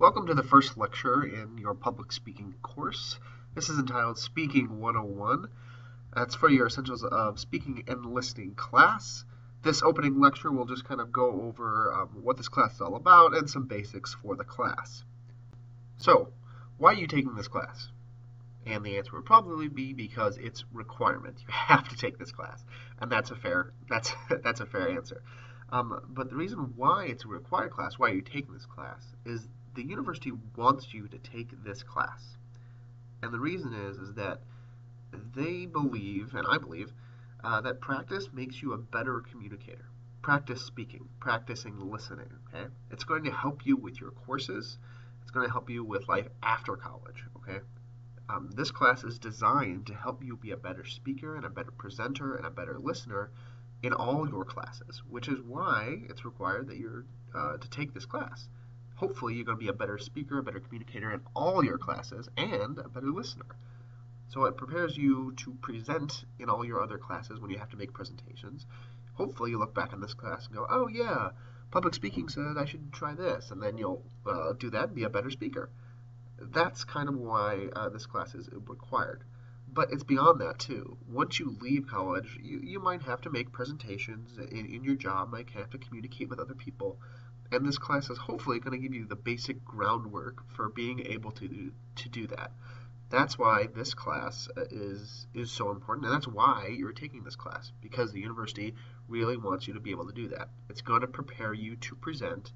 Welcome to the first lecture in your public speaking course. This is entitled Speaking 101. That's for your Essentials of Speaking and Listening class. This opening lecture will just kind of go over what this class is all about and some basics for the class. So, why are you taking this class? And the answer would probably be because it's requirement. You have to take this class, and that's a fair answer. But the reason why it's a required class, why you're taking this class, is the university wants you to take this class. And the reason is that they believe, and I believe, that practice makes you a better communicator. Practice speaking, practicing listening, okay? It's going to help you with your courses. It's going to help you with life after college, okay? This class is designed to help you be a better speaker and a better presenter and a better listener in all your classes, which is why it's required that you're to take this class. Hopefully you're going to be a better speaker, a better communicator in all your classes, and a better listener. So it prepares you to present in all your other classes when you have to make presentations. Hopefully you look back on this class and go, oh yeah, public speaking said I should try this, and then you'll do that and be a better speaker. That's kind of why this class is required. But it's beyond that too. Once you leave college, you might have to make presentations in your job, might have to communicate with other people, and this class is hopefully going to give you the basic groundwork for being able to do that. That's why this class is so important, and that's why you're taking this class, because the university really wants you to be able to do that. It's going to prepare you to present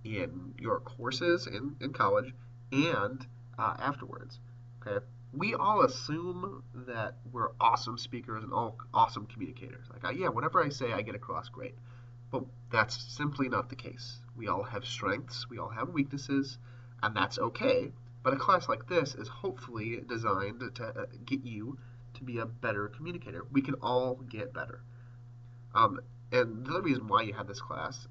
in your courses in college and afterwards. Okay, we all assume that we're awesome speakers and all awesome communicators. Like, yeah, whatever I say, I get across great. But that's simply not the case. We all have strengths, we all have weaknesses, and that's okay. But a class like this is hopefully designed to get you to be a better communicator. We can all get better. And the other reason why you have this class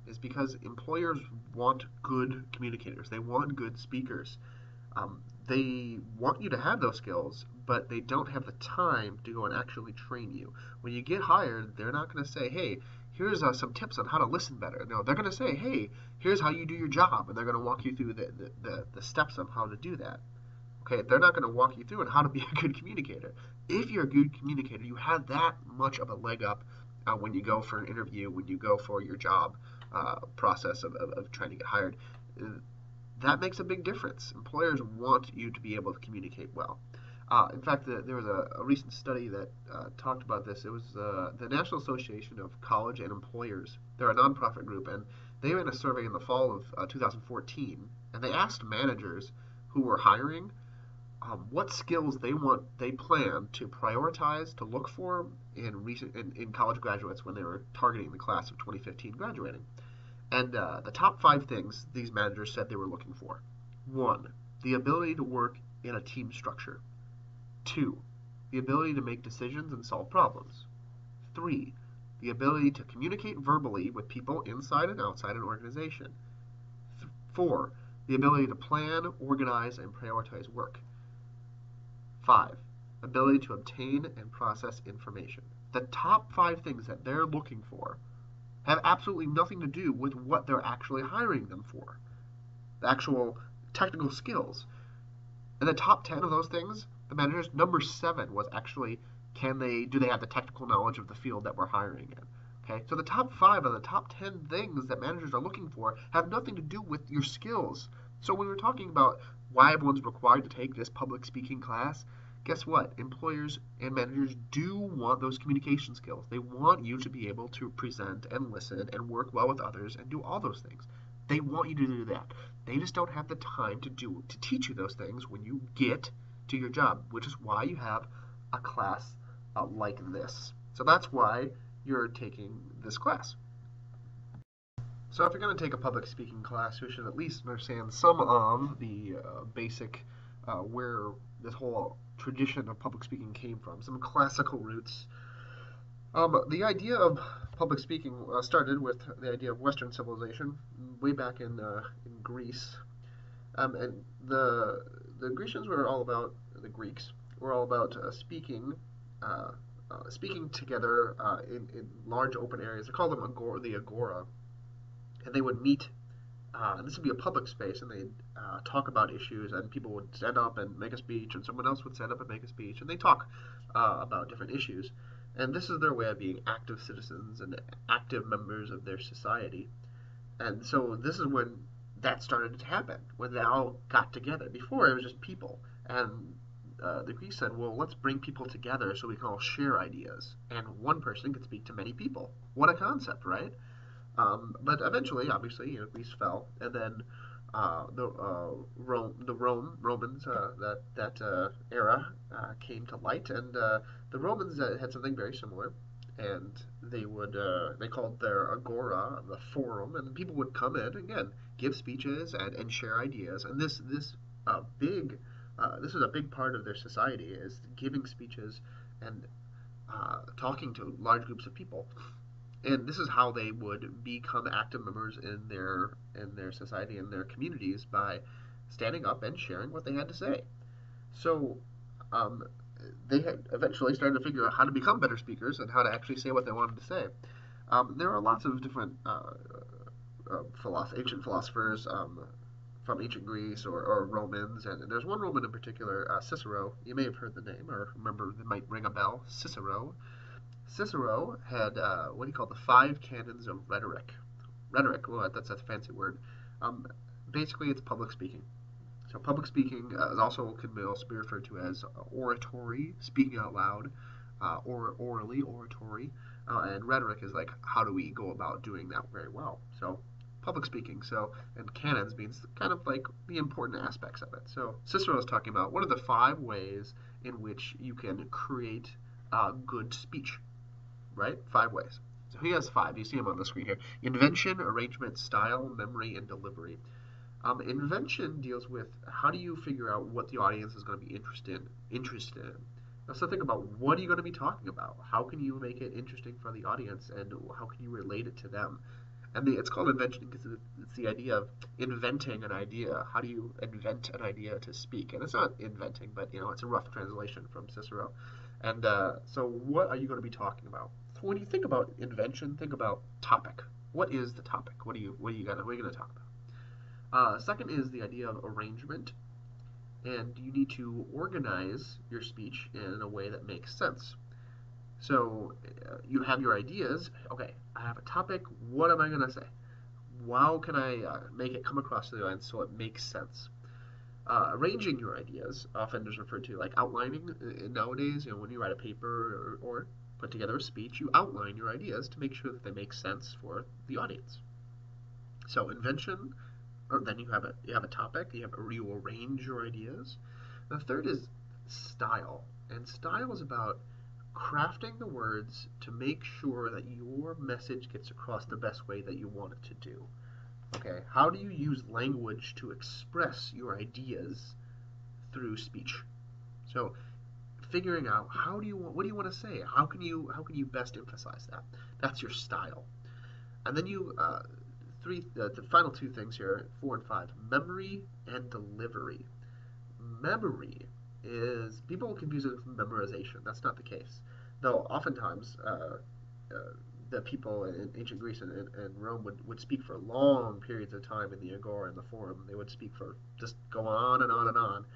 is because employers want good communicators. They want good speakers. They want you to have those skills, but they don't have the time to go and actually train you. When you get hired, they're not going to say, hey, here's some tips on how to listen better. No, they're going to say, hey, here's how you do your job, and they're going to walk you through the steps of how to do that. Okay, they're not going to walk you through on how to be a good communicator. If you're a good communicator, you have that much of a leg up when you go for an interview, when you go for your job process of trying to get hired. That makes a big difference. Employers want you to be able to communicate well. In fact, there was a recent study that talked about this. It was the National Association of College and Employers. They're a nonprofit group, and they ran a survey in the fall of 2014, and they asked managers who were hiring what skills they plan to prioritize, to look for in college graduates when they were targeting the class of 2015 graduating. And the top 5 things these managers said they were looking for. 1, the ability to work in a team structure. 2, the ability to make decisions and solve problems. 3, the ability to communicate verbally with people inside and outside an organization. 4, the ability to plan, organize, and prioritize work. 5, ability to obtain and process information. The top 5 things that they're looking for have absolutely nothing to do with what they're actually hiring them for, the actual technical skills. And the top 10 of those things, the managers, number 7 was actually, do they have the technical knowledge of the field that we're hiring in? Okay, so the top 5 of the top 10 things that managers are looking for have nothing to do with your skills. So when we're talking about why everyone's required to take this public speaking class, guess what? Employers and managers do want those communication skills. They want you to be able to present and listen and work well with others and do all those things. They want you to do that. They just don't have the time to teach you those things when you get to your job, which is why you have a class like this. So that's why you're taking this class. So if you're going to take a public speaking class, you should at least understand some of the basic where this whole tradition of public speaking came from, some classical roots. The idea of public speaking started with the idea of Western civilization way back in Greece, and the Grecians were all about the Greeks were all about speaking together in large open areas. They called them the agora, and they would meet and this would be a public space, and they'd talk about issues, and people would stand up and make a speech, and someone else would stand up and make a speech, and they talk about different issues. And this is their way of being active citizens and active members of their society. And so this is when that started to happen, when they all got together. Before, it was just people. And the Greeks said, well, let's bring people together so we can all share ideas. And one person could speak to many people. What a concept, right? But eventually, obviously, Greece fell, and then the Romans that era came to light, and the Romans had something very similar, and they called their agora the forum, and people would come in again, give speeches and share ideas, and this is a big part of their society is giving speeches and talking to large groups of people, and this is how they would become active members in their society and their communities by standing up and sharing what they had to say. So um, they had eventually started to figure out how to become better speakers and how to actually say what they wanted to say. There are lots of different ancient philosophers from ancient Greece or Romans, and there's one Roman in particular, Cicero. You may have heard the name or remember it might ring a bell. Cicero had what he called the five canons of rhetoric. Rhetoric, well, that's a fancy word. Um, Basically, it's public speaking. So public speaking is also can also be referred to as oratory, speaking out loud, or orally, oratory, and rhetoric is like how do we go about doing that very well. So public speaking. So and canons means kind of like the important aspects of it. So Cicero is talking about what are the five ways in which you can create good speech, right? Five ways. So he has five. You see them on the screen here: invention, arrangement, style, memory, and delivery. Invention deals with how do you figure out what the audience is going to be interested in. Now, so think about what are you going to be talking about? How can you make it interesting for the audience, and how can you relate it to them? And it's called invention because it's the idea of inventing an idea. How do you invent an idea to speak? And it's not inventing, but it's a rough translation from Cicero. And so, what are you going to be talking about? So when you think about invention, think about topic. What is the topic? What are you going to talk about? Second is the idea of arrangement, and you need to organize your speech in a way that makes sense. So you have your ideas. Okay, I have a topic. What am I going to say? How can I make it come across to the audience so it makes sense? Arranging your ideas often is referred to like outlining. Nowadays, when you write a paper or put together a speech, you outline your ideas to make sure that they make sense for the audience. So invention, or then you have a topic. You arrange your ideas. The third is style, and style is about crafting the words to make sure that your message gets across the best way that you want it to do. Okay, how do you use language to express your ideas through speech? So figuring out what do you want to say? How can you best emphasize that? That's your style. And then the final two things here, 4 and 5, memory and delivery. Memory is, people confuse it with memorization. That's not the case. Though oftentimes the people in ancient Greece and Rome would speak for long periods of time in the agora and the forum. They would speak for just go on and on and on.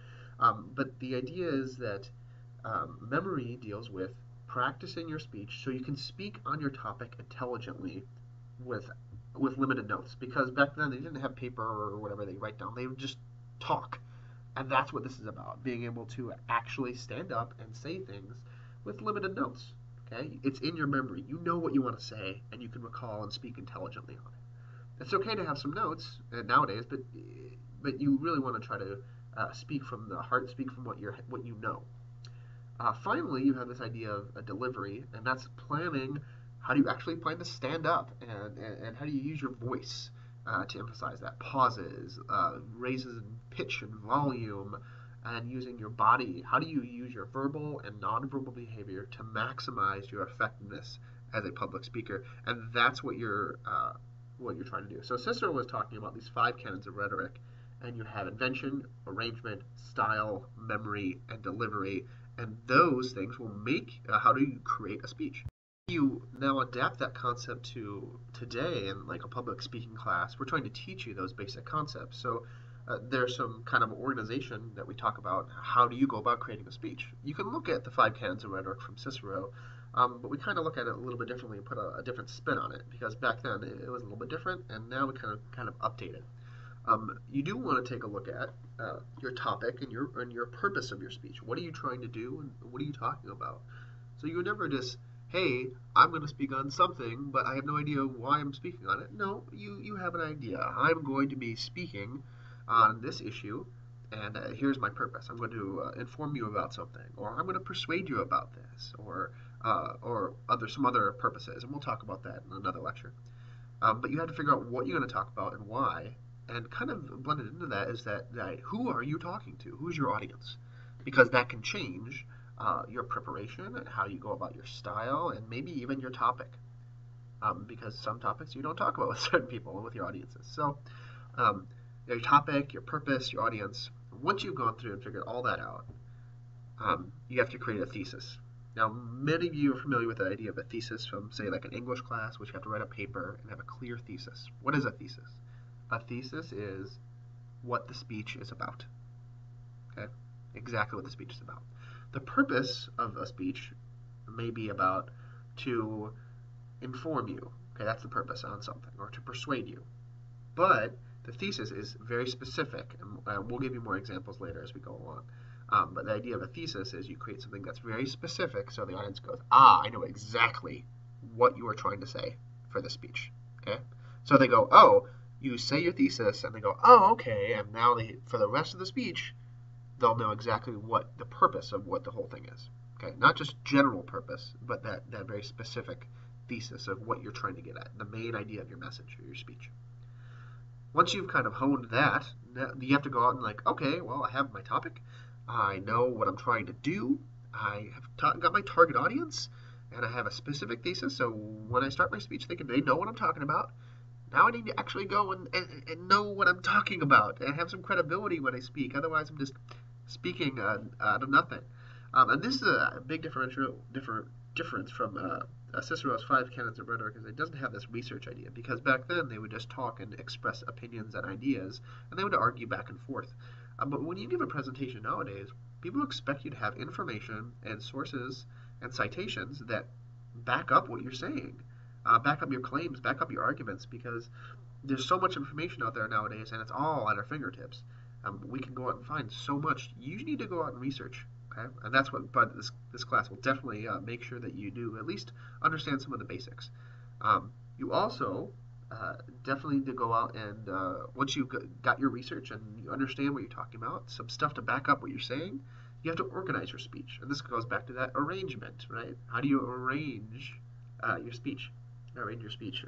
But the idea is that memory deals with practicing your speech so you can speak on your topic intelligently with limited notes, because back then they didn't have paper or whatever they write down. They would just talk, and that's what this is about: being able to actually stand up and say things with limited notes. Okay, it's in your memory. You know what you want to say, and you can recall and speak intelligently on it. It's okay to have some notes nowadays, but you really want to try to speak from the heart, speak from what you know. Finally, you have this idea of a delivery, and that's planning. How do you actually plan to stand up, and how do you use your voice to emphasize that? Pauses, raises in pitch and volume, and using your body. How do you use your verbal and nonverbal behavior to maximize your effectiveness as a public speaker? And that's what you're trying to do. So Cicero was talking about these 5 canons of rhetoric, and you have invention, arrangement, style, memory, and delivery, and those things will make how do you create a speech. You now adapt that concept to today in like a public speaking class. We're trying to teach you those basic concepts. So there's some kind of organization that we talk about. How do you go about creating a speech? You can look at the five canons of rhetoric from Cicero, but we kind of look at it a little bit differently and put a different spin on it because back then it was a little bit different, and now we kind of update it. You do want to take a look at your topic and your purpose of your speech. What are you trying to do, and what are you talking about? So you would never just, hey, I'm going to speak on something, but I have no idea why I'm speaking on it. No, you have an idea. I'm going to be speaking on this issue, and here's my purpose. I'm going to inform you about something, or I'm going to persuade you about this, or some other purposes, and we'll talk about that in another lecture. But you have to figure out what you're going to talk about and why, and kind of blended into that is that who are you talking to? Who's your audience? Because that can change your preparation and how you go about your style and maybe even your topic. Because some topics you don't talk about with certain people and with your audiences. So your topic, your purpose, your audience, once you've gone through and figured all that out, you have to create a thesis. Now, many of you are familiar with the idea of a thesis from, say, like an English class, which you have to write a paper and have a clear thesis. What is a thesis? A thesis is what the speech is about. Okay? Exactly what the speech is about. The purpose of a speech may be about to inform you. Okay, that's the purpose on something, or to persuade you. But the thesis is very specific, and we'll give you more examples later as we go along. But the idea of a thesis is you create something that's very specific so the audience goes, I know exactly what you are trying to say for this speech. Okay? So they go, oh, you say your thesis, and they go, oh, okay, and now for the rest of the speech, they'll know exactly what the purpose of what the whole thing is. Okay? Not just general purpose, but that very specific thesis of what you're trying to get at, the main idea of your message or your speech. Once you've kind of honed that, you have to go out and like, okay, well, I have my topic. I know what I'm trying to do. I have got my target audience, and I have a specific thesis. So when I start my speech thinking they know what I'm talking about, now I need to actually go and know what I'm talking about and have some credibility when I speak. Otherwise, I'm just speaking out of nothing. And this is a big difference from Cicero's five canons of rhetoric is it doesn't have this research idea, because back then they would just talk and express opinions and ideas, and they would argue back and forth. But when you give a presentation nowadays, people expect you to have information and sources and citations that back up what you're saying, back up your claims, back up your arguments, because there's so much information out there nowadays, and it's all at our fingertips. We can go out and find so much. You need to go out and research. Okay? And that's what, but this class will definitely make sure that you do at least understand some of the basics. You also definitely need to go out and once you've got your research and you understand what you're talking about, some stuff to back up what you're saying, you have to organize your speech. And this goes back to that arrangement, right? How do you arrange your speech? Arrange your speech.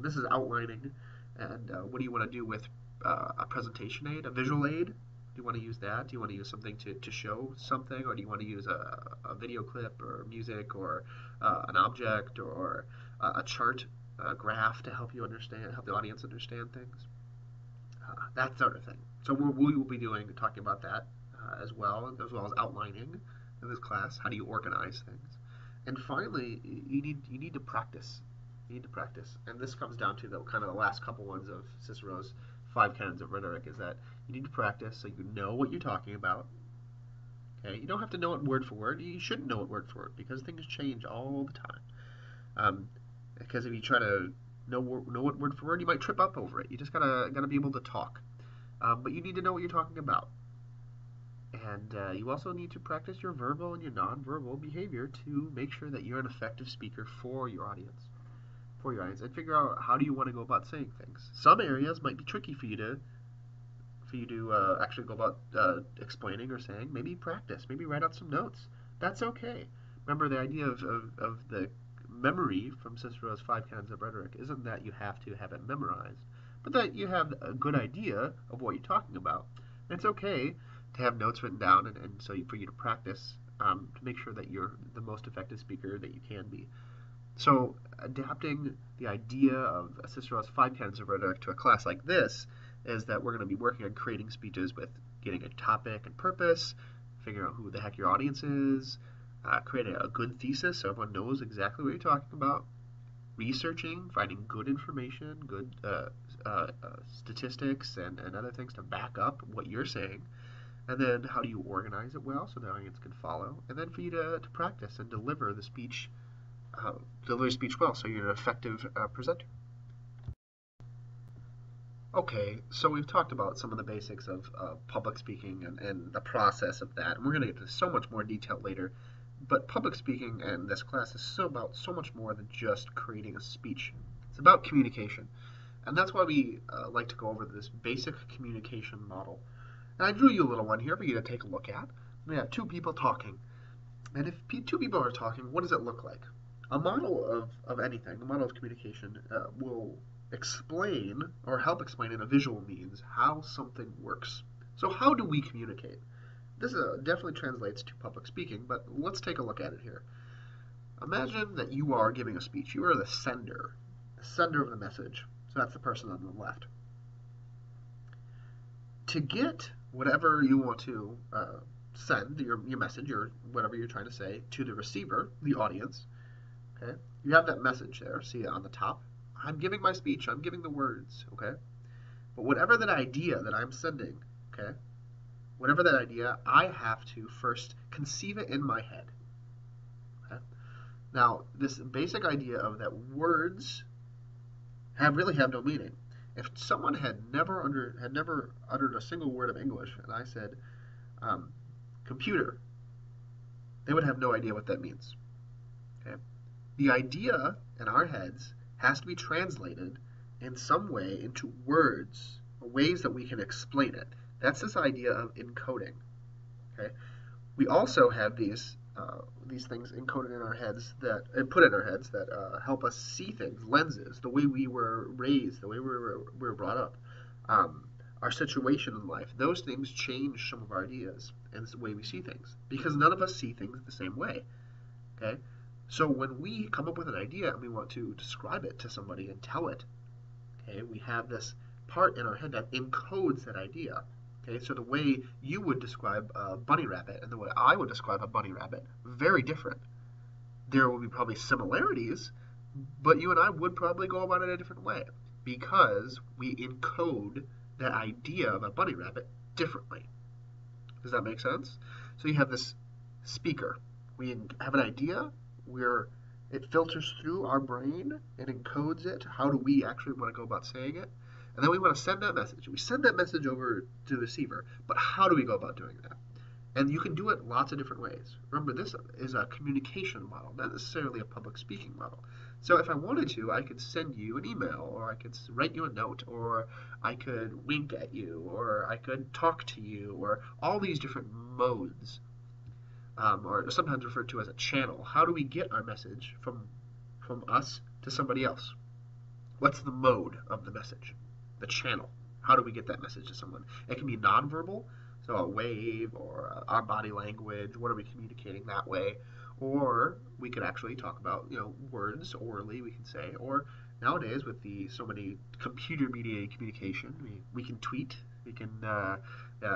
This is outlining, and what do you want to do with a presentation aid, a visual aid? Do you want to use that? Do you want to use something to show something, or do you want to use a video clip or music or an object or a chart, a graph to help you understand, help the audience understand things? That sort of thing. So we will be talking about that as well as outlining in this class. How do you organize things? And finally, you need to practice. You need to practice, and this comes down to the kind of the last couple ones of Cicero's five canons of rhetoric is that you need to practice so you know what you're talking about. Okay, you don't have to know it word for word. You shouldn't know it word for word because things change all the time. Because if you try to know it word for word, you might trip up over it. You just gotta be able to talk. But you need to know what you're talking about. And you also need to practice your verbal and your nonverbal behavior to make sure that you're an effective speaker for your audience. And figure out how do you want to go about saying things. Some areas might be tricky for you to actually go about explaining or saying. Maybe practice. Maybe write out some notes. That's okay. Remember, the idea of the memory from Cicero's five canons of rhetoric isn't that you have to have it memorized, but that you have a good idea of what you're talking about. And it's okay to have notes written down and for you to practice to make sure that you're the most effective speaker that you can be. So adapting the idea of Cicero's five canons of rhetoric to a class like this is that we're going to be working on creating speeches with getting a topic and purpose, figuring out who the heck your audience is, creating a good thesis so everyone knows exactly what you're talking about, researching, finding good information, good statistics and other things to back up what you're saying, and then how do you organize it well so the audience can follow, and then for you to practice and deliver speech well so you're an effective presenter. Okay, so we've talked about some of the basics of public speaking and the process of that, and we're going to get into so much more detail later. But public speaking and this class is about so much more than just creating a speech. It's about communication, and that's why we like to go over this basic communication model. And I drew you a little one here for you to take a look at. We have two people talking, and if two people are talking, what does it look like? A model of anything, a model of communication, will explain or help explain in a visual means how something works. So how do we communicate? This definitely translates to public speaking, but let's take a look at it here. Imagine that you are giving a speech. You are the sender of the message. So that's the person on the left. To get whatever you want to send, your message or whatever you're trying to say, to the receiver, the audience, okay, you have that message there. See it on the top? I'm giving my speech. I'm giving the words, okay? But whatever that idea that I'm sending, okay, whatever that idea, I have to first conceive it in my head. Okay? Now, this basic idea of that words really have no meaning. If someone had never uttered a single word of English, and I said computer, they would have no idea what that means. Okay? The idea in our heads has to be translated in some way into words, or ways that we can explain it. That's this idea of encoding. Okay, we also have these things encoded in our heads and put in our heads that help us see things, lenses, the way we were raised, the way we were brought up, our situation in life. Those things change some of our ideas and the way we see things because none of us see things the same way. Okay, so when we come up with an idea and we want to describe it to somebody and tell it, okay, we have this part in our head that encodes that idea. Okay, so the way you would describe a bunny rabbit and the way I would describe a bunny rabbit, very different. There will be probably similarities, but you and I would probably go about it a different way because we encode that idea of a bunny rabbit differently. Does that make sense? So you have this speaker. We have an idea where it filters through our brain and encodes it. How do we actually want to go about saying it? And then we want to send that message. We send that message over to the receiver. But how do we go about doing that? And you can do it lots of different ways. Remember, this is a communication model, not necessarily a public speaking model. So if I wanted to, I could send you an email, or I could write you a note, or I could wink at you, or I could talk to you, or all these different modes, or sometimes referred to as a channel. How do we get our message from us to somebody else? What's the mode of the message? The channel. How do we get that message to someone? It can be nonverbal, so a wave or our body language. What are we communicating that way? Or we could actually talk about, words orally, we can say. Or nowadays with so many computer-mediated communication, we can tweet, we can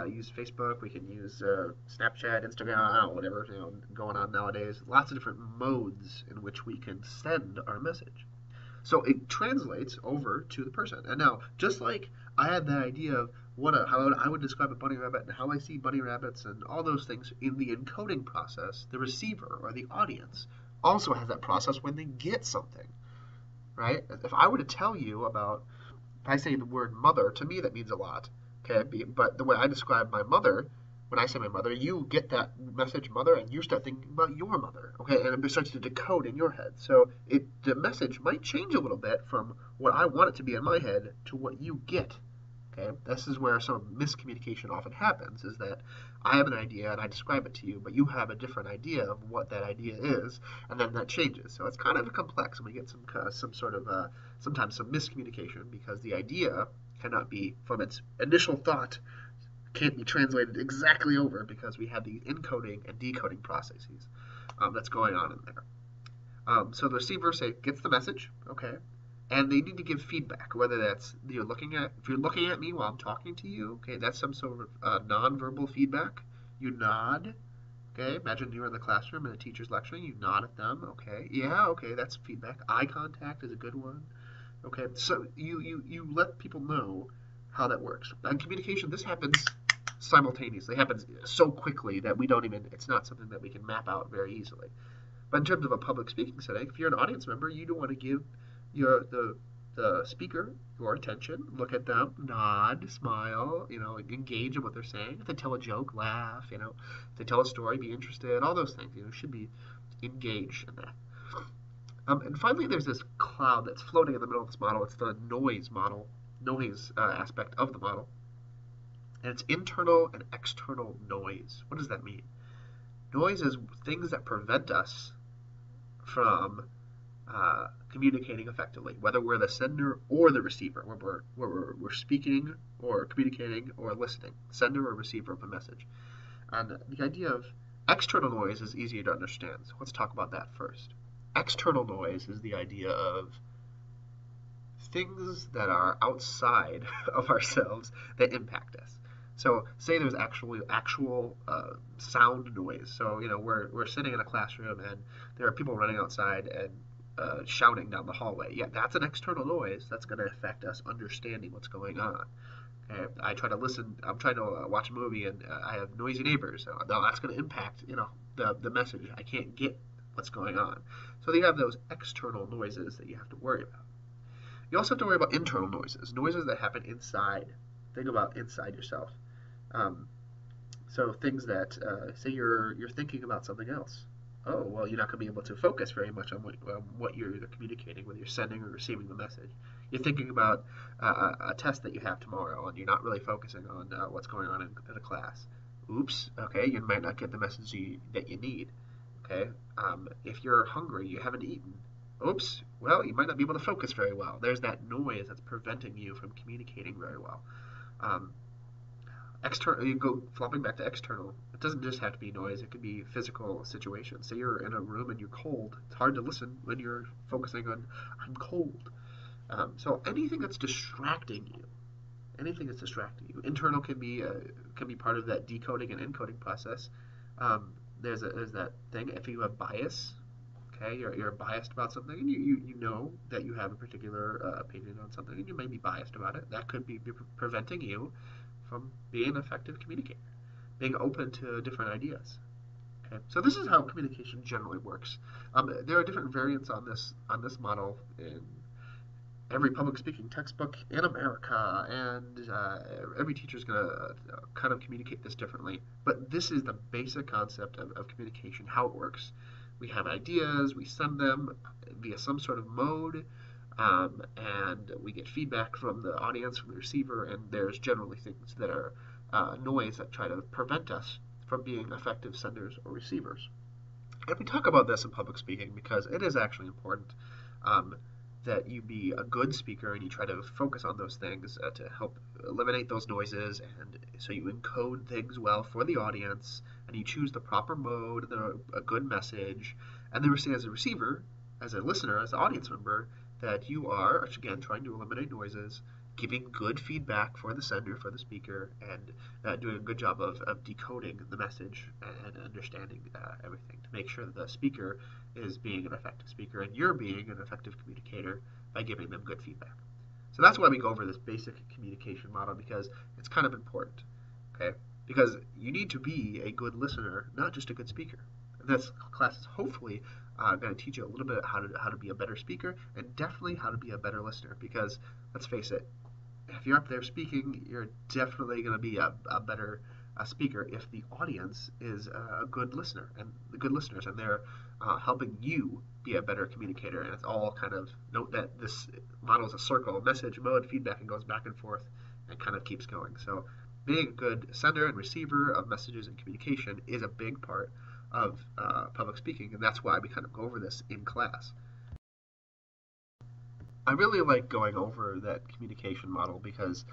use Facebook, we can use Snapchat, Instagram, I don't know, whatever going on nowadays. Lots of different modes in which we can send our message. So it translates over to the person. And now, just like I had the idea of how I would describe a bunny rabbit and how I see bunny rabbits and all those things in the encoding process, the receiver or the audience also has that process when they get something, right? If I were to tell you about, if I say the word mother, to me that means a lot, okay? But the way I describe my mother, when I say my mother, you get that message mother and you start thinking about your mother, okay? And it starts to decode in your head. So the message might change a little bit from what I want it to be in my head to what you get, okay? This is where some miscommunication often happens, is that I have an idea and I describe it to you, but you have a different idea of what that idea is, and then that changes. So it's kind of complex, and we get some sort of, sometimes some miscommunication because the idea cannot be, from its initial thought, can't be translated exactly over because we have the encoding and decoding processes that's going on in there. So the receiver gets the message, okay, and they need to give feedback, whether that's if you're looking at me while I'm talking to you, okay, that's some sort of nonverbal feedback. You nod, Okay, imagine you're in the classroom and the teacher's lecturing, you nod at them. Okay, yeah, okay, that's feedback. Eye contact is a good one. Okay, so you let people know how that works. And communication, this happens simultaneously. It happens so quickly that we don't even, it's not something that we can map out very easily. But in terms of a public speaking setting, if you're an audience member, you don't want to give your the speaker your attention. Look at them, nod, smile, engage in what they're saying. If they tell a joke, laugh, If they tell a story, be interested. All those things, should be engaged in that. And finally, there's this cloud that's floating in the middle of this model. It's the noise model, noise aspect of the model. And it's internal and external noise. What does that mean? Noise is things that prevent us from communicating effectively, whether we're the sender or the receiver, where we're speaking or communicating or listening, sender or receiver of a message. And the idea of external noise is easier to understand. So let's talk about that first. External noise is the idea of things that are outside of ourselves that impact us. So say there's actual sound noise. So we're sitting in a classroom and there are people running outside and shouting down the hallway. Yeah, that's an external noise that's going to affect us understanding what's going on. Okay, I try to listen. I'm trying to watch a movie and I have noisy neighbors. So that's going to impact the message. I can't get what's going on. So you have those external noises that you have to worry about. You also have to worry about internal noises, noises that happen inside. Think about inside yourself. Um, so things that, say you're thinking about something else. Oh, well, you're not going to be able to focus very much on what you're either communicating, whether you're sending or receiving the message. You're thinking about a test that you have tomorrow, and you're not really focusing on what's going on in the class. Oops, okay, you might not get the message that you need. Okay, if you're hungry, you haven't eaten. Oops, well, you might not be able to focus very well. There's that noise that's preventing you from communicating very well. Um, External, you go flopping back to external. It doesn't just have to be noise. It could be physical situations. Say you're in a room and you're cold. It's hard to listen when you're focusing on I'm cold. So anything that's distracting you, internal can be part of that decoding and encoding process. There's that thing. If you have bias, okay, you're biased about something, and you know that you have a particular opinion on something, and you may be biased about it. That could be preventing you from being an effective communicator, being open to different ideas. Okay, so this is how communication generally works. There are different variants on this model in every public speaking textbook in America, and every teacher is going to kind of communicate this differently. But this is the basic concept of communication, how it works. We have ideas, we send them via some sort of mode, and we get feedback from the audience, from the receiver, and there's generally things that are noise that try to prevent us from being effective senders or receivers. And we talk about this in public speaking because it is actually important um, that you be a good speaker and you try to focus on those things to help eliminate those noises, and so you encode things well for the audience and you choose the proper mode, a good message, and then as a receiver, as a listener, as an audience member, that you are, again, trying to eliminate noises, giving good feedback for the sender, for the speaker, and doing a good job of decoding the message and understanding everything to make sure that the speaker is being an effective speaker and you're being an effective communicator by giving them good feedback. So that's why we go over this basic communication model, because it's kind of important, okay? Because you need to be a good listener, not just a good speaker. This class is hopefully going to teach you a little bit how to be a better speaker, and definitely how to be a better listener. Because let's face it, if you're up there speaking, you're definitely going to be a better speaker if the audience is a good listener and the good listeners, and they're helping you be a better communicator. And it's all kind of, note that this model is a circle, message, mode, feedback, and goes back and forth and kind of keeps going. So being a good sender and receiver of messages and communication is a big part of public speaking, and that's why we kind of go over this in class. I really like going over that communication model because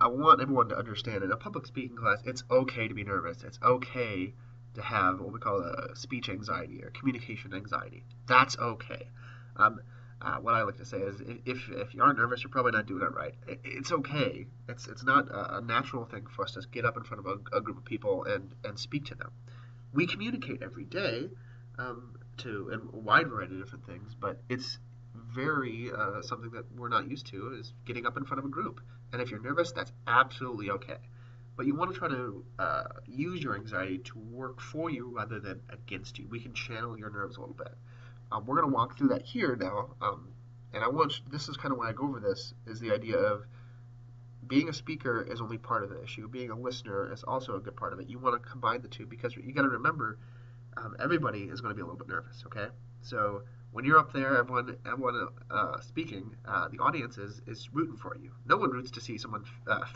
I want everyone to understand in a public speaking class, it's okay to be nervous. It's okay to have what we call a speech anxiety or communication anxiety. That's okay. What I like to say is, if you aren't nervous, you're probably not doing it right. It's okay. It's not a natural thing for us to get up in front of a group of people and speak to them. We communicate every day to a wide variety of different things, but it's very something that we're not used to is getting up in front of a group. And if you're nervous, that's absolutely okay. But you want to try to use your anxiety to work for you rather than against you. We can channel your nerves a little bit. We're going to walk through that here now. And I want you, this is kind of why I go over this, is the idea of being a speaker is only part of the issue. Being a listener is also a good part of it. You want to combine the two because you got to remember everybody is going to be a little bit nervous, okay? So when you're up there, everyone speaking, the audience is rooting for you. No one roots to see someone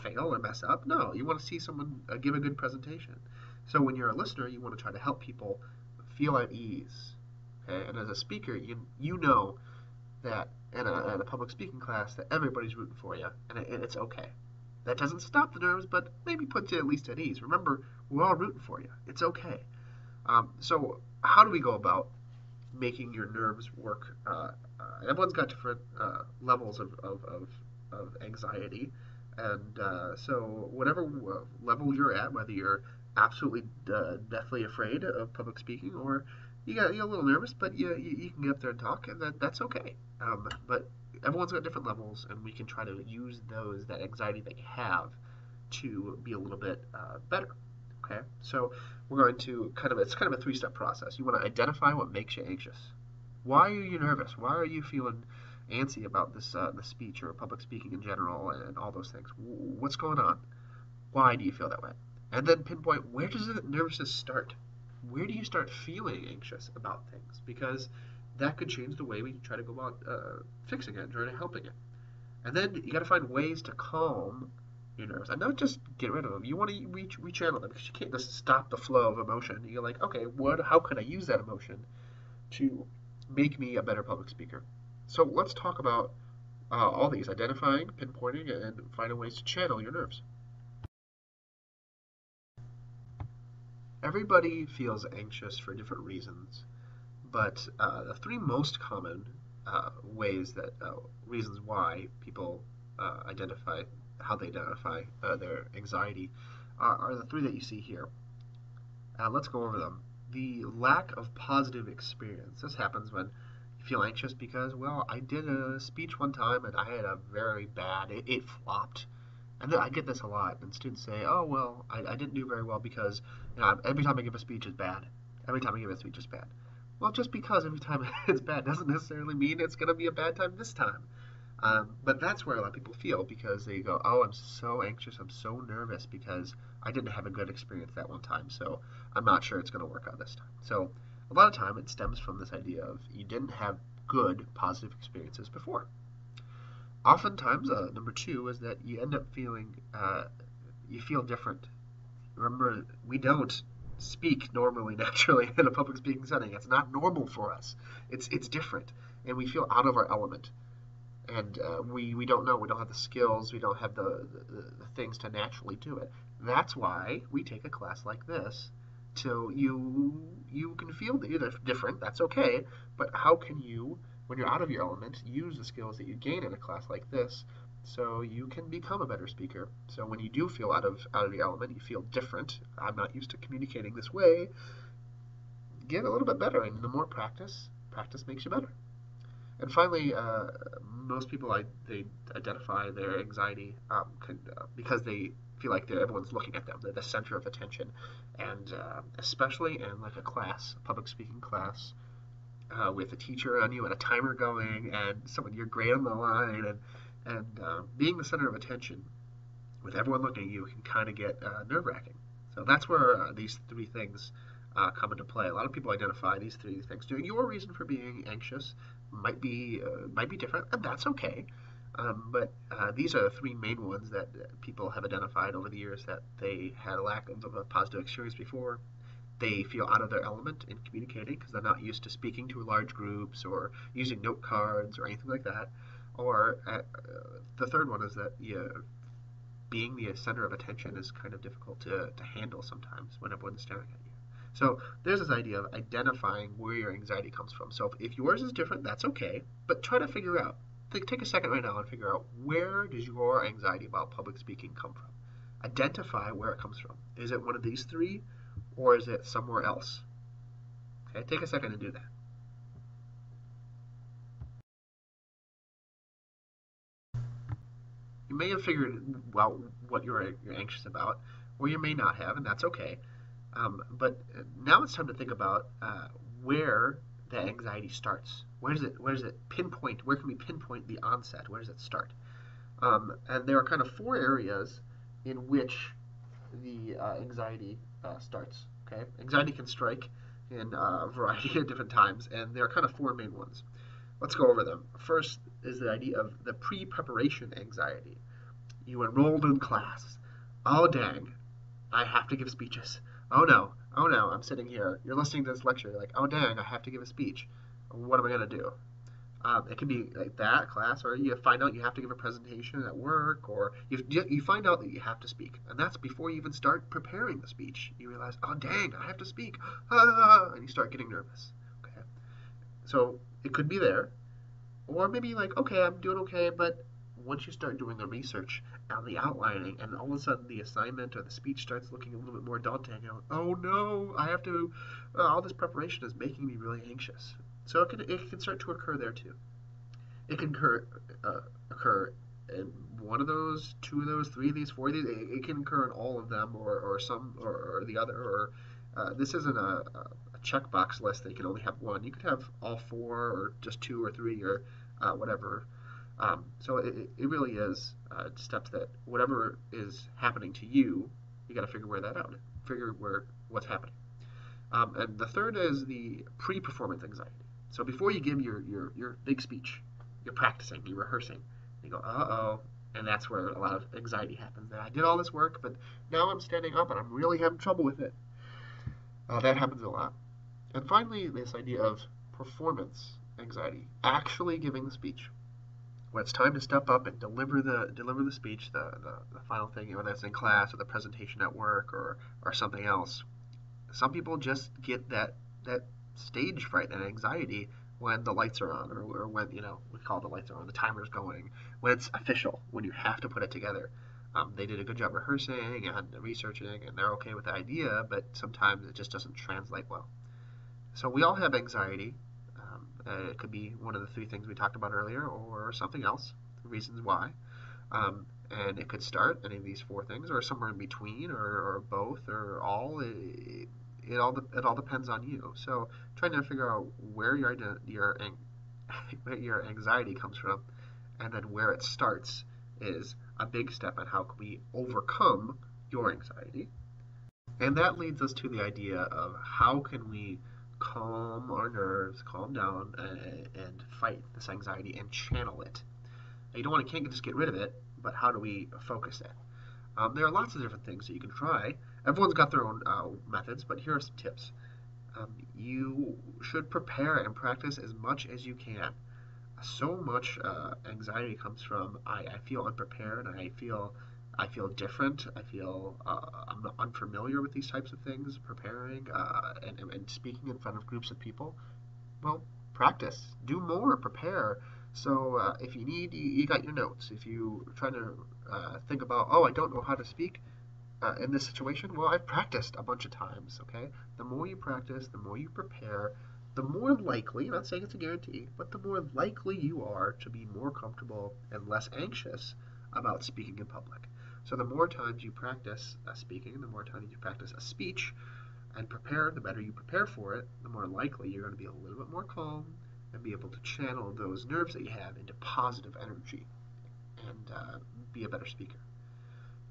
fail or mess up. No, you want to see someone give a good presentation. So when you're a listener, you want to try to help people feel at ease, okay? And as a speaker, you know that in a public speaking class that everybody's rooting for you, and it's okay. That doesn't stop the nerves, but maybe puts you at least at ease. Remember, we're all rooting for you. It's okay. So how do we go about making your nerves work? Everyone's got different levels of anxiety, and so whatever level you're at, whether you're absolutely deathly afraid of public speaking or you're a little nervous, but you can get up there and talk, and that's okay. But everyone's got different levels, and we can try to use that anxiety that you have to be a little bit better. Okay, so we're going to it's kind of a three-step process. You want to identify what makes you anxious. Why are you nervous? Why are you feeling antsy about this speech or public speaking in general and all those things? What's going on? Why do you feel that way? And then pinpoint, where does the nervousness start? Where do you start feeling anxious about things? Because that could change the way we try to go about fixing it and trying to helping it. And then you got to find ways to calm your nerves and not just get rid of them. You want to rechannel them because you can't just stop the flow of emotion. You're like, okay, how can I use that emotion to make me a better public speaker? So let's talk about all these: identifying, pinpointing, and finding ways to channel your nerves. Everybody feels anxious for different reasons, but the three most common reasons why people identify how they identify their anxiety are the three that you see here. Let's go over them. The lack of positive experience. This happens when you feel anxious because, well, I did a speech one time and I had a very bad, it flopped. And I get this a lot, and students say, oh, well, I didn't do very well because every time I give a speech is bad. Every time I give a speech is bad. Well, just because every time it's bad doesn't necessarily mean it's going to be a bad time this time. But that's where a lot of people feel because they go, oh, I'm so anxious, I'm so nervous because I didn't have a good experience that one time, so I'm not sure it's going to work out this time. So a lot of time it stems from this idea of you didn't have good positive experiences before. Oftentimes, number two is that you end up feeling, you feel different. Remember, we don't speak normally, naturally in a public speaking setting. It's not normal for us. It's different, and we feel out of our element. And we don't know. We don't have the skills. We don't have the things to naturally do it. That's why we take a class like this. So you can feel different. That's okay. But how can you, when you're out of your element, use the skills that you gain in a class like this so you can become a better speaker? So when you do feel out of your element, you feel different. I'm not used to communicating this way. Get a little bit better, and the more practice makes you better. And finally, most people they identify their anxiety because they feel like everyone's looking at them. They're the center of attention, and especially in like a class, a public speaking class, with a teacher on you and a timer going, and your grade on the line, and being the center of attention with everyone looking at you can kind of get nerve-wracking. So that's where these three things come into play. A lot of people identify these three things. Your reason for being anxious might be different, and that's okay. But these are the three main ones that people have identified over the years that they had a lack of a positive experience before. They feel out of their element in communicating because they're not used to speaking to large groups or using note cards or anything like that. Or the third one is that being the center of attention is kind of difficult to handle sometimes when everyone's staring at you. So there's this idea of identifying where your anxiety comes from. So if yours is different, that's okay, but try to figure out. Take a second right now and figure out, where does your anxiety about public speaking come from? Identify where it comes from. Is it one of these three, or is it somewhere else? Okay, take a second to do that. You may have figured out what you're anxious about, or you may not have, and that's okay. But now it's time to think about where the anxiety starts. Where does it pinpoint? Where can we pinpoint the onset? Where does it start? And there are kind of four areas in which the anxiety starts. Okay, anxiety can strike in a variety of different times, and there are kind of four main ones. Let's go over them. First is the idea of the pre-preparation anxiety. You enrolled in class. Oh dang, I have to give speeches. Oh no, I'm sitting here. You're listening to this lecture. You're like, oh dang, I have to give a speech. What am I gonna do? It can be like that class, or you find out you have to give a presentation at work, or you find out that you have to speak, and that's before you even start preparing the speech. You realize, oh dang, I have to speak, and you start getting nervous. Okay, so it could be there, or maybe like, okay, I'm doing okay, but once you start doing the research and the outlining, and all of a sudden the assignment or the speech starts looking a little bit more daunting, you know, oh no, I have to, all this preparation is making me really anxious. So it can start to occur there too. It can occur in one of those, two of those, three of these, four of these. It can occur in all of them, or some, or the other. Or this isn't a checkbox list that you can only have one. You could have all four, or just two or three, or whatever. So it really is steps that whatever is happening to you, you got to figure where that out. Figure what's happening. And the third is the pre-performance anxiety. So before you give your big speech, you're practicing, you're rehearsing. You go, uh-oh, and that's where a lot of anxiety happens. I did all this work, but now I'm standing up and I'm really having trouble with it. That happens a lot. And finally, this idea of performance anxiety, actually giving the speech. When it's time to step up and deliver the speech, the final thing, whether it's in class or the presentation at work or something else. Some people just get that stage fright, that anxiety when the lights are on, or when we call the lights are on, the timer's going, when it's official, when you have to put it together. They did a good job rehearsing and researching, and they're okay with the idea, but sometimes it just doesn't translate well. So we all have anxiety. It could be one of the three things we talked about earlier, or something else, reasons why. And it could start any of these four things, or somewhere in between, or both, or all. It all depends on you. So trying to figure out where where your anxiety comes from, and then where it starts is a big step in how can we overcome your anxiety. And that leads us to the idea of how can we calm our nerves, calm down, and fight this anxiety and channel it. You can't just get rid of it, but how do we focus it? There are lots of different things that you can try. Everyone's got their own methods, but here are some tips. You should prepare and practice as much as you can. So much anxiety comes from I feel unprepared, I feel different, I'm unfamiliar with these types of things, preparing and speaking in front of groups of people. Well, practice, do more, prepare. So if you need, you got your notes. If you are trying to think about, oh, I don't know how to speak in this situation, well, I've practiced a bunch of times. Okay, the more you practice, the more you prepare, the more likely, I'm not saying it's a guarantee, but the more likely you are to be more comfortable and less anxious about speaking in public. So the more times you practice speaking, the more times you practice a speech and prepare, the better you prepare for it, the more likely you're going to be a little bit more calm and be able to channel those nerves that you have into positive energy and be a better speaker.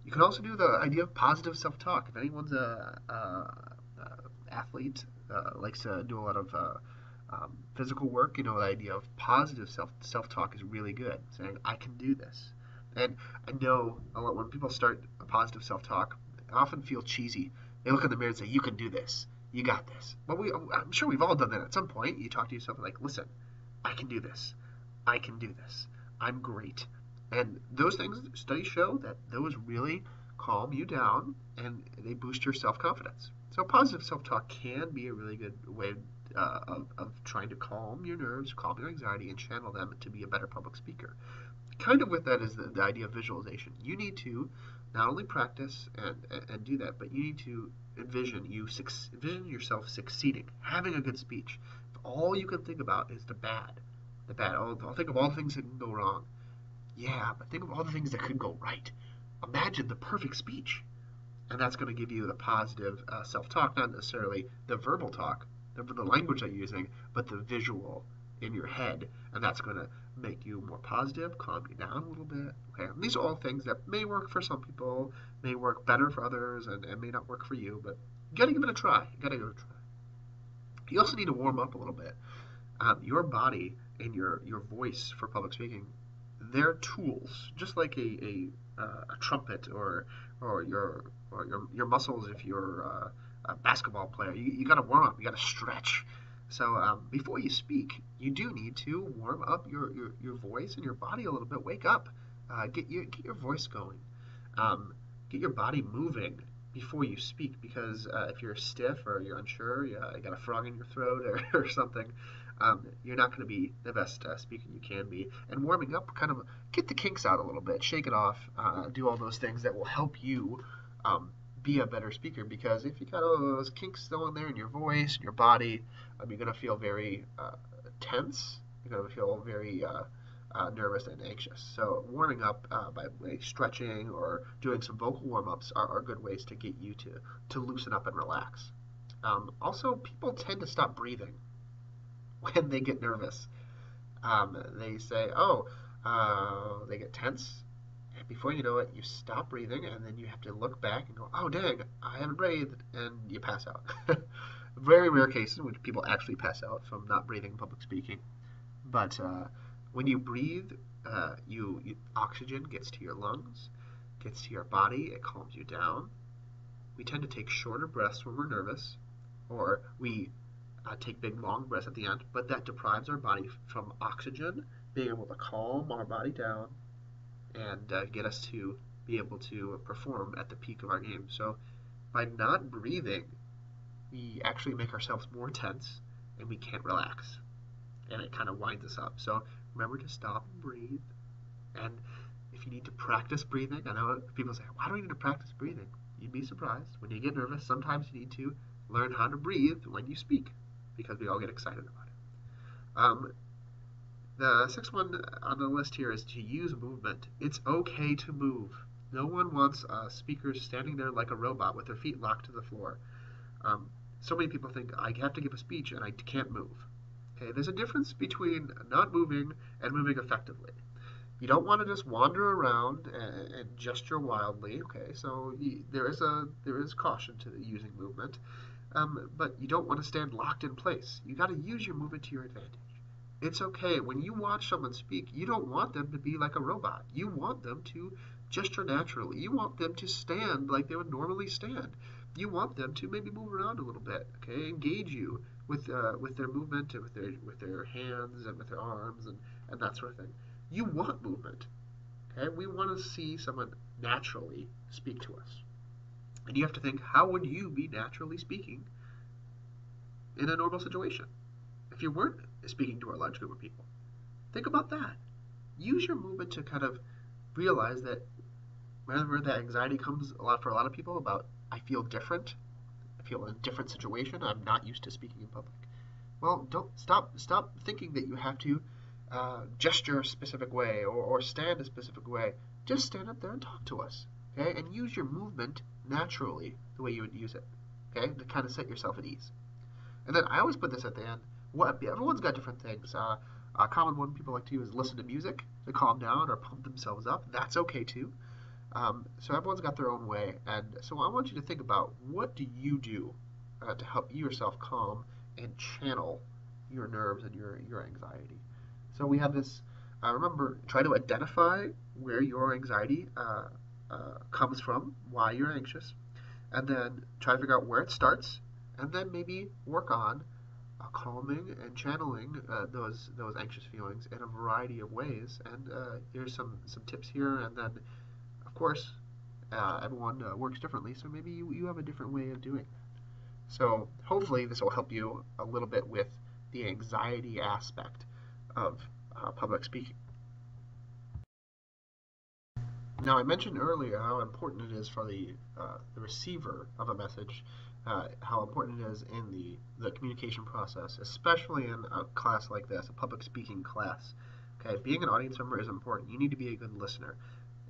You can also do the idea of positive self-talk. If anyone's a athlete, likes to do a lot of physical work, the idea of positive self-talk is really good. Saying, I can do this. And I know a lot when people start a positive self-talk, they often feel cheesy. They look in the mirror and say, you can do this. You got this. But I'm sure we've all done that at some point. You talk to yourself like, listen, I can do this. I can do this. I'm great. And those things, studies show that those really calm you down and they boost your self-confidence. So positive self-talk can be a really good way of trying to calm your nerves, calm your anxiety, and channel them to be a better public speaker. Kind of with that is the idea of visualization. You need to not only practice and do that, but you need to envision yourself succeeding, having a good speech. If all you can think about is the bad. I'll think of all the things that can go wrong. Yeah, but think of all the things that could go right. Imagine the perfect speech. And that's going to give you the positive self-talk, not necessarily the verbal talk, the language that you're using, but the visual in your head, and that's going to make you more positive, calm you down a little bit. Okay, and these are all things that may work for some people, may work better for others, and may not work for you, but you got to give it a try. You got to give it a try. You also need to warm up a little bit. Your body and your voice for public speaking, they're tools, just like a trumpet or your muscles if you're a basketball player. You got to warm up. You got to stretch. So before you speak, you do need to warm up your voice and your body a little bit. Wake up. Get your voice going. Get your body moving before you speak because if you're stiff or you're unsure, you got a frog in your throat or something, you're not going to be the best speaker you can be. And warming up, kind of get the kinks out a little bit, shake it off, do all those things that will help you be a better speaker. Because if you got all those kinks still in there in your voice, in your body, you're going to feel very tense. You're going to feel very nervous and anxious. So warming up by stretching or doing some vocal warm-ups are good ways to get you to loosen up and relax. Also, people tend to stop breathing when they get nervous. They say, oh, they get tense. And before you know it, you stop breathing, and then you have to look back and go, oh, dang, I haven't breathed, and you pass out. Very rare cases in which people actually pass out from not breathing in public speaking. But when you breathe, oxygen gets to your lungs, gets to your body, it calms you down. We tend to take shorter breaths when we're nervous, or we take big long breaths at the end, but that deprives our body from oxygen, being able to calm our body down and get us to be able to perform at the peak of our game. So by not breathing, we actually make ourselves more tense and we can't relax. And it kind of winds us up. So remember to stop and breathe. And if you need to practice breathing, I know people say, why do I need to practice breathing? You'd be surprised. When you get nervous, sometimes you need to learn how to breathe when you speak because we all get excited about it. The sixth one on the list here is to use movement. It's okay to move. No one wants speakers standing there like a robot with their feet locked to the floor. So many people think, I have to give a speech and I can't move. Okay, there's a difference between not moving and moving effectively. You don't want to just wander around and gesture wildly. Okay, so there is caution to using movement, but you don't want to stand locked in place. You got to use your movement to your advantage. It's okay when you watch someone speak. You don't want them to be like a robot. You want them to gesture naturally. You want them to stand like they would normally stand. You want them to maybe move around a little bit. Okay, engage you with their movement and with their hands and with their arms and that sort of thing. You want movement. Okay, we want to see someone naturally speak to us. And you have to think, how would you be naturally speaking in a normal situation if you weren't speaking to a large group of people? Think about that. Use your movement to kind of realize that whenever that anxiety comes for a lot of people about, I feel different, I feel in a different situation, I'm not used to speaking in public. Well, don't stop thinking that you have to gesture a specific way or stand a specific way. Just stand up there and talk to us, okay? And use your movement naturally the way you would use it, okay? To kind of set yourself at ease. And then I always put this at the end. Everyone's got different things. A common one people like to do is listen to music to calm down or pump themselves up. That's okay too. So everyone's got their own way. And so I want you to think about, what do you do to help you yourself calm and channel your nerves and your anxiety? So we have this, remember, try to identify where your anxiety comes from, why you're anxious, and then try to figure out where it starts, and then maybe work on calming and channeling those anxious feelings in a variety of ways. And here's some tips here, and then, of course, everyone works differently, so maybe you have a different way of doing that. So hopefully this will help you a little bit with the anxiety aspect of public speaking. Now, I mentioned earlier how important it is for the receiver of a message, how important it is in the communication process, especially in a class like this, a public speaking class. Okay, being an audience member is important. You need to be a good listener.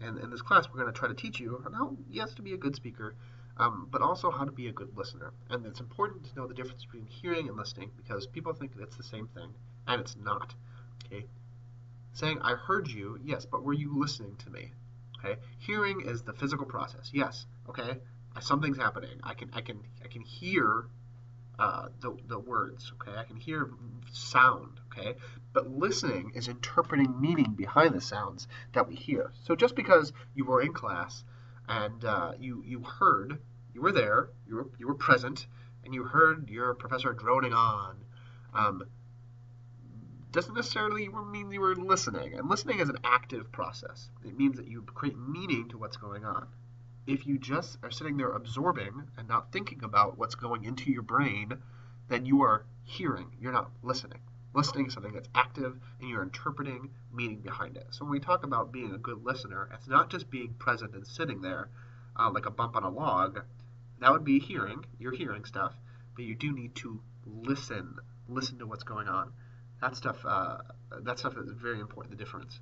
And in this class, we're going to try to teach you how, yes, to be a good speaker, but also how to be a good listener. And it's important to know the difference between hearing and listening because people think it's the same thing, and it's not. Okay, saying I heard you, yes, but were you listening to me? Okay, hearing is the physical process. Yes, okay, something's happening. I can hear the words. Okay, I can hear sound. Okay, but listening is interpreting meaning behind the sounds that we hear. So just because you were in class and you heard, you were there, you were present, and you heard your professor droning on. Um, doesn't necessarily mean you were listening. And listening is an active process. It means that you create meaning to what's going on. If you just are sitting there absorbing and not thinking about what's going into your brain, then you are hearing. You're not listening. Listening is something that's active and you're interpreting meaning behind it. So when we talk about being a good listener, it's not just being present and sitting there like a bump on a log. That would be hearing. You're hearing stuff, but you do need to listen. Listen to what's going on. That stuff. That stuff is very important. The difference.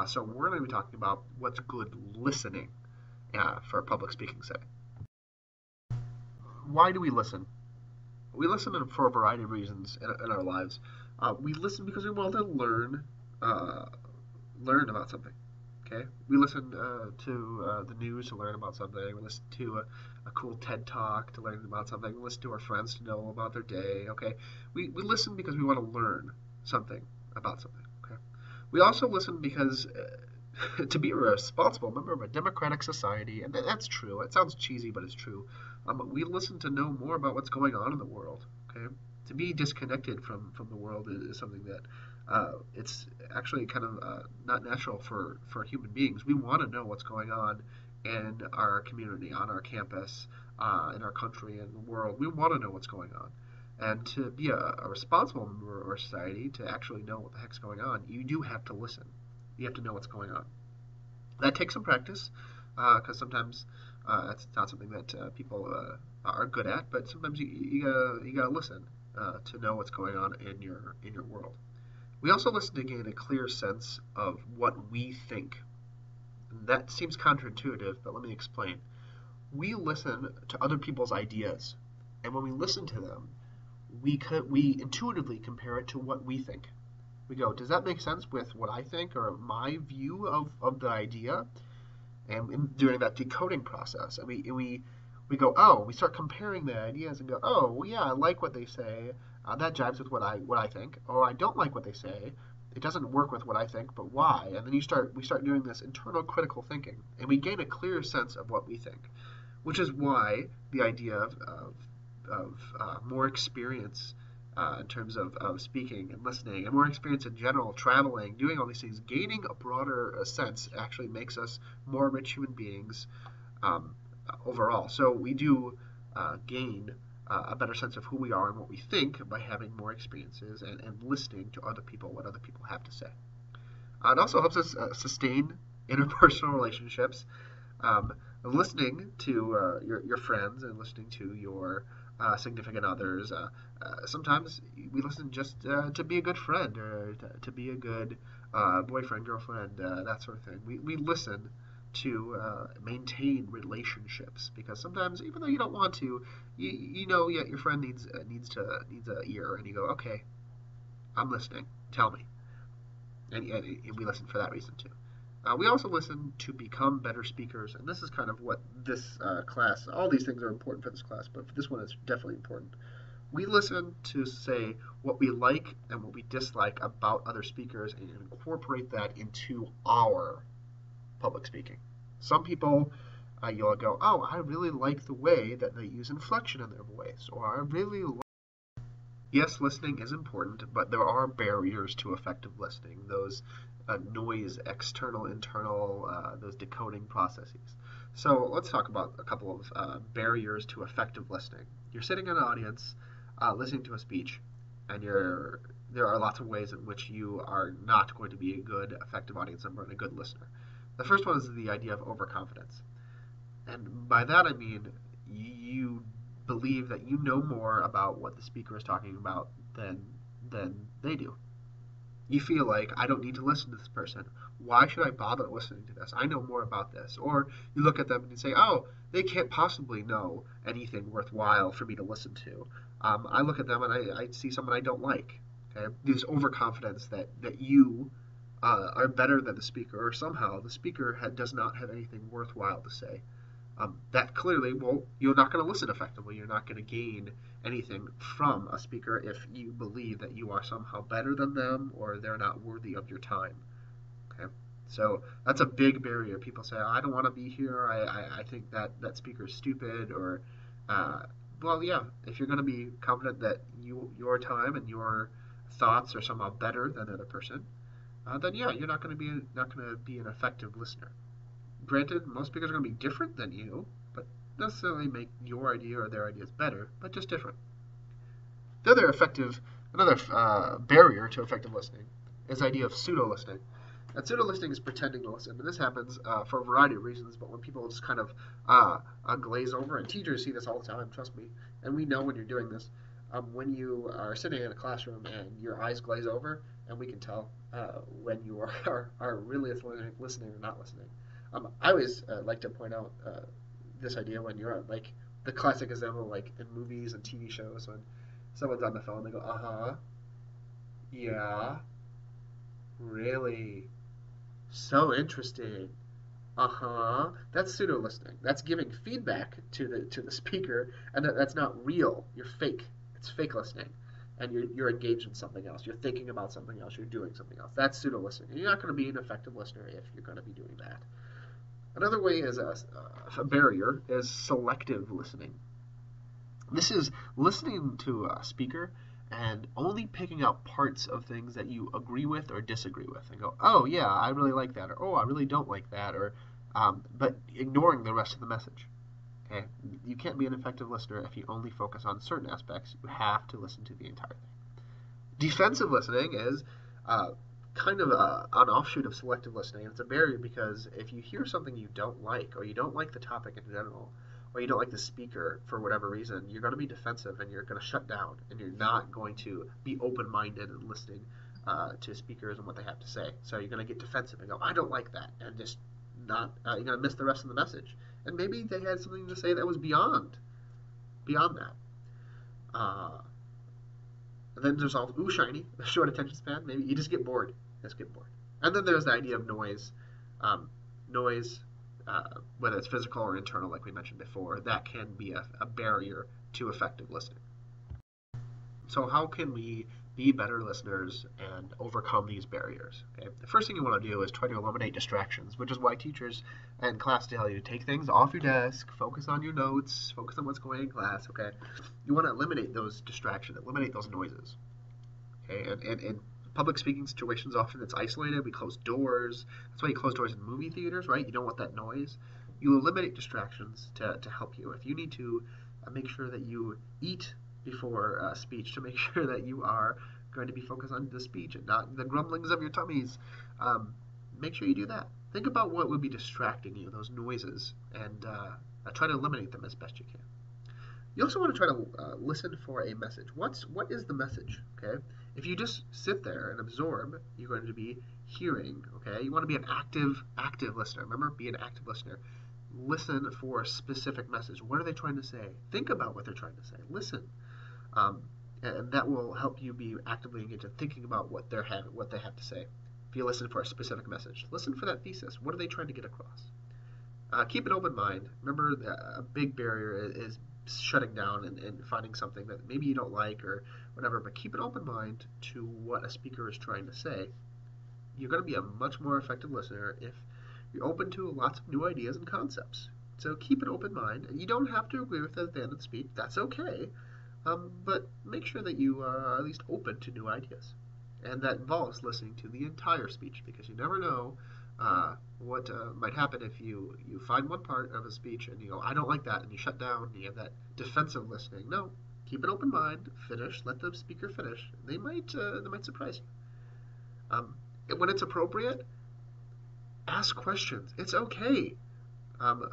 So we're going to be talking about what's good listening for a public speaking setting. Why do we listen? We listen for a variety of reasons in our lives. We listen because we want to uh, learn about something. Okay, we listen to the news to learn about something. We listen to a cool TED talk to learn about something. We listen to our friends to know about their day. Okay, we listen because we want to learn something about something. Okay, we also listen because to be a responsible member of a democratic society, and that's true. It sounds cheesy, but it's true. We listen to know more about what's going on in the world. Okay, to be disconnected from the world is something that it's actually kind of not natural for human beings. We want to know what's going on in our community, on our campus, in our country, and the world. We want to know what's going on. And to be a responsible member of our society, to actually know what the heck's going on, you do have to listen. You have to know what's going on. That takes some practice, because sometimes it's not something that people are good at. But sometimes you gotta listen to know what's going on in your world. We also listen to gain a clear sense of what we think. That seems counterintuitive, but let me explain. We listen to other people's ideas, and when we listen to them, we intuitively compare it to what we think. We go, does that make sense with what I think or my view of the idea? And during that decoding process, and we go, oh, we start comparing the ideas and go, oh, well, yeah, I like what they say. That jives with what I think. Or I don't like what they say. It doesn't work with what I think, but why? And then we start doing this internal critical thinking, and we gain a clear sense of what we think, which is why the idea of more experience in terms of speaking and listening, and more experience in general, traveling, doing all these things, gaining a broader sense actually makes us more rich human beings um, overall. So we do gain a better sense of who we are and what we think by having more experiences and listening to other people, what other people have to say. It also helps us sustain interpersonal relationships. Listening to your friends and listening to your significant others. Sometimes we listen just to be a good friend or to be a good boyfriend, girlfriend, that sort of thing. We listen to maintain relationships because sometimes, even though you don't want to, you know, yeah, your friend needs a ear, and you go, okay, I'm listening. Tell me, and we listen for that reason too. We also listen to become better speakers, and this is kind of what this class, all these things are important for this class, but for this one it's definitely important. We listen to say what we like and what we dislike about other speakers and incorporate that into our public speaking. Some people, you'll go, oh, I really like the way that they use inflection in their voice, or I really like. Yes, listening is important, but there are barriers to effective listening. Those noise, external, internal, those decoding processes. So let's talk about a couple of barriers to effective listening. You're sitting in an audience, listening to a speech, and there are lots of ways in which you are not going to be a good, effective audience member and a good listener. The first one is the idea of overconfidence. And by that I mean you believe that you know more about what the speaker is talking about than they do. You feel like, I don't need to listen to this person. Why should I bother listening to this? I know more about this. Or you look at them and you say, oh, they can't possibly know anything worthwhile for me to listen to. I look at them and I see someone I don't like. Okay? This overconfidence that you are better than the speaker, or somehow the speaker does not have anything worthwhile to say. That clearly, well, you're not going to listen effectively. You're not going to gain anything from a speaker if you believe that you are somehow better than them or they're not worthy of your time. Okay, so that's a big barrier. People say, oh, I don't want to be here. I think that speaker is stupid. Or, uh, well, yeah, if you're going to be confident that your time and your thoughts are somehow better than the other person, then yeah, you're not going to be an effective listener. Granted, most speakers are going to be different than you, but not necessarily make your idea or their ideas better, but just different. Another barrier to effective listening is the idea of pseudo listening. And pseudo listening is pretending to listen, and this happens for a variety of reasons. But when people just kind of glaze over, and teachers see this all the time, trust me, and we know when you're doing this. When you are sitting in a classroom and your eyes glaze over, and we can tell when you are really listening or not listening. I always like to point out this idea when you're like the classic example, like in movies and TV shows, when someone's on the phone, they go, "Uh huh, yeah, really, so interesting, uh huh." That's pseudo listening. That's giving feedback to the speaker, and that's not real. You're fake. It's fake listening, and you're engaged in something else. You're thinking about something else. You're doing something else. That's pseudo listening. And you're not going to be an effective listener if you're going to be doing that. Another way is a barrier is selective listening. This is listening to a speaker and only picking out parts of things that you agree with or disagree with, and go, oh yeah, I really like that, or oh, I really don't like that, or but ignoring the rest of the message. Okay, you can't be an effective listener if you only focus on certain aspects. You have to listen to the entire thing. Defensive listening is uh, kind of an offshoot of selective listening. It's a barrier because if you hear something you don't like, or you don't like the topic in general, or you don't like the speaker for whatever reason, you're going to be defensive and you're going to shut down, and you're not going to be open-minded and listening to speakers and what they have to say. So you're going to get defensive and go, I don't like that, and just not. You're going to miss the rest of the message. And maybe they had something to say that was beyond that. Uh, and then there's all ooh shiny, short attention span. Maybe you just get bored. Just get bored. And then there's the idea of noise. Noise, whether it's physical or internal, like we mentioned before, that can be a barrier to effective listening. So how can we be better listeners and overcome these barriers? Okay? The first thing you want to do is try to eliminate distractions, which is why teachers and class tell you to take things off your desk, focus on your notes, focus on what's going on in class. Okay, you want to eliminate those distractions, eliminate those noises. Okay, and in public speaking situations, often it's isolated. We close doors. That's why you close doors in movie theaters, right? You don't want that noise. You eliminate distractions to help you. If you need to make sure that you eat before speech, to make sure that you are going to be focused on the speech and not the grumblings of your tummies, make sure you do that. Think about what would be distracting you, those noises, and try to eliminate them as best you can. You also want to try to listen for a message. What is the message? Okay, if you just sit there and absorb, you're going to be hearing. Okay, you want to be an active listener. Remember, be an active listener. Listen for a specific message. What are they trying to say? Think about what they're trying to say. Listen, and that will help you be actively engaged in thinking about what they have to say. If you listen for a specific message, listen for that thesis. What are they trying to get across? Keep an open mind. Remember, a big barrier is shutting down and finding something that maybe you don't like or whatever, but keep an open mind to what a speaker is trying to say. You're going to be a much more effective listener if you're open to lots of new ideas and concepts. So keep an open mind. You don't have to agree with it at the end of the speech. That's okay. But make sure that you are at least open to new ideas. And that involves listening to the entire speech, because you never know what might happen if you find one part of a speech and you go, I don't like that, and you shut down, and you have that defensive listening. No, keep an open mind, finish, let the speaker finish. They might surprise you. When it's appropriate, Ask questions. It's okay. Um,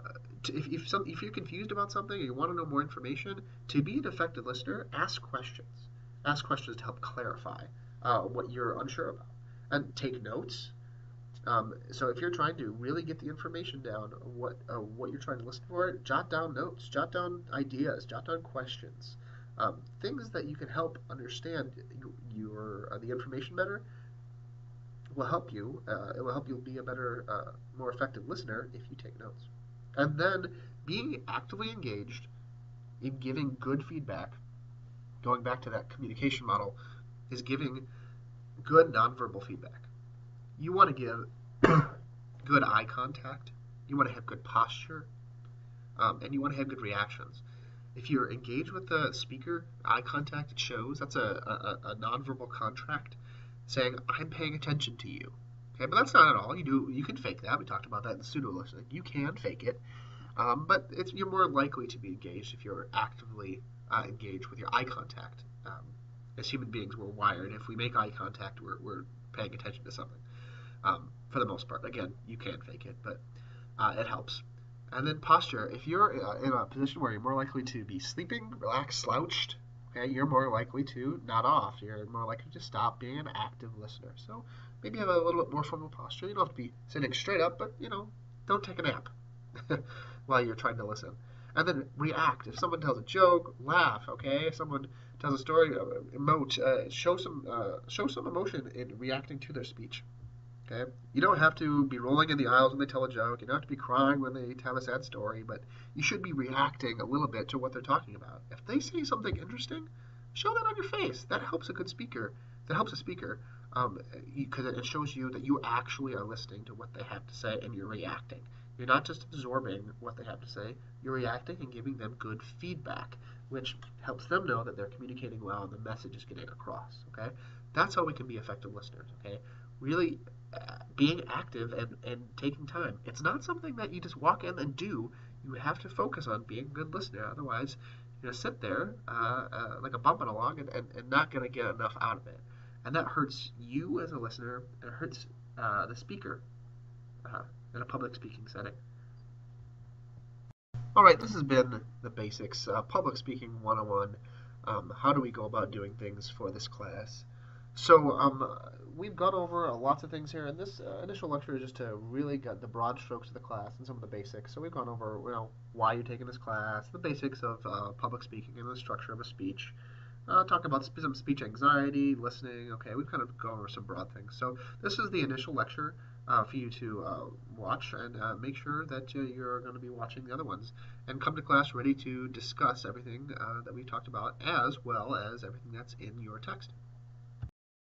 if you're confused about something or you want to know more information, to be an effective listener, ask questions. Ask questions to help clarify what you're unsure about, and take notes. So if you're trying to really get the information down, what you're trying to listen for, jot down notes, jot down ideas, jot down questions, things that you can help understand the information better will help you. It will help you be a better, more effective listener if you take notes. And then being actively engaged in giving good feedback, going back to that communication model, is giving good nonverbal feedback. You want to give good eye contact, you want to have good posture, and you want to have good reactions. If you're engaged with the speaker, eye contact, it shows. That's a nonverbal contract saying, I'm paying attention to you. Okay, but that's not at all. You can fake that. We talked about that in the pseudo listening. You can fake it, but you're more likely to be engaged if you're actively engaged with your eye contact. As human beings, we're wired. If we make eye contact, we're paying attention to something. For the most part, again, you can fake it, but it helps. And then posture. If you're in a position where you're more likely to be sleeping, relaxed, slouched, okay, you're more likely to nod off. You're more likely to stop being an active listener. So maybe have a little bit more formal posture. You don't have to be sitting straight up, but don't take a nap while you're trying to listen. And then react. If someone tells a joke, laugh. Okay. If someone tells a story, emote. Show some emotion in reacting to their speech. Okay? You don't have to be rolling in the aisles when they tell a joke. You don't have to be crying when they tell a sad story, but you should be reacting a little bit to what they're talking about. If they say something interesting, show that on your face. That helps a good speaker. That helps a speaker because it shows you that you actually are listening to what they have to say and you're reacting. You're not just absorbing what they have to say, you're reacting and giving them good feedback, which helps them know that they're communicating well and the message is getting across. Okay? That's how we can be effective listeners. Okay? Really being active and taking time. It's not something that you just walk in and do. You have to focus on being a good listener. Otherwise, you're going to sit there like a bumping along and not going to get enough out of it. And that hurts you as a listener, and it hurts the speaker uh, in a public speaking setting. All right, this has been the basics, public speaking 101. How do we go about doing things for this class? So we've gone over lots of things here, and this initial lecture is just to really get the broad strokes of the class and some of the basics. So we've gone over, why you're taking this class, the basics of public speaking and the structure of a speech. Talk about some speech anxiety, listening. Okay, we've kind of gone over some broad things. So this is the initial lecture for you to watch, and make sure that you're going to be watching the other ones, and come to class ready to discuss everything that we talked about, as well as everything that's in your text.